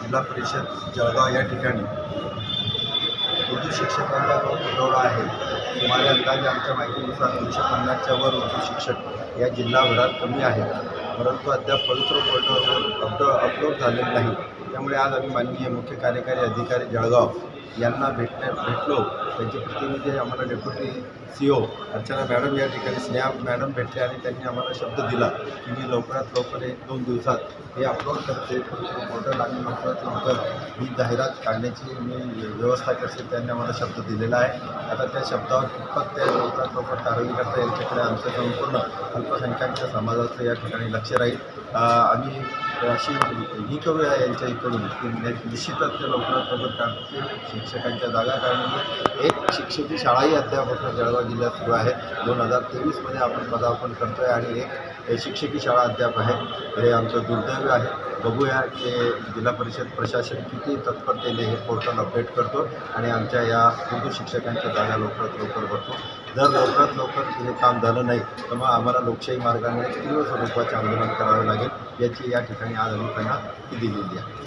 जिल्हा परिषद जळगाव या ठिकाणी उर्दू शिक्षकांचा जो तुटवडा आहे, सुमारे अंदाजे आमच्या माहितीनुसार 250च्या वर उर्दू शिक्षक या जिल्हाभरात कमी आहेत, परंतु अद्याप पवित्र पोर्टलवर अपलोड झालेले नाही। त्यामुळे आज आम्ही माननीय मुख्य कार्यकारी अधिकारी जळगाव यांना भेटलो। त्यांचे प्रतिनिधी आम्हाला डेप्युटी CO अर्चना मॅडम या ठिकाणी स्नेहा मॅडम भेटले आणि त्यांनी आम्हाला शब्द दिला की मी लवकरात लवकर 1-2 दिवसात हे अपलोड करते पोर्टल आणि लवकरात लवकर ही जाहिरात काढण्याची मी व्यवस्था करते। त्यांनी आम्हाला शब्द दिलेला आहे। आता त्या शब्दावर कितपत ते लवकरात लवकर कारवाई करता यांच्याकडे आमचं संपूर्ण अल्पसंख्याक समाजाचं या ठिकाणी लक्ष राहील। आम्ही अशी ही करूया यांच्या इकडून की निश्चितच ते लवकरात लवकर काढतील शिक्षकांच्या जागा, कारण एक शिक्षकी शाळाही अद्याप जळगाव जिल्ह्यात सुरू आहे। 2023मध्ये आपण पदार्पण करतो आहे आणि एक शिक्षकी शाळा अद्याप आहे। हे आमचं दुर्दैव आहे। बघूया की जिल्हा परिषद प्रशासन किती तत्परतेने हे पोर्टल अपडेट करतो आणि आमच्या या उर्दू शिक्षकांच्या जागा लवकरात लवकर भरतो। जर लवकरात लवकर हे काम झालं नाही तर मग आम्हाला लोकशाही मार्गाने तीव्र स्वरूपाचे आंदोलन करावे लागेल, याची या ठिकाणी आज आम्ही त्यांना दिलेली आहे।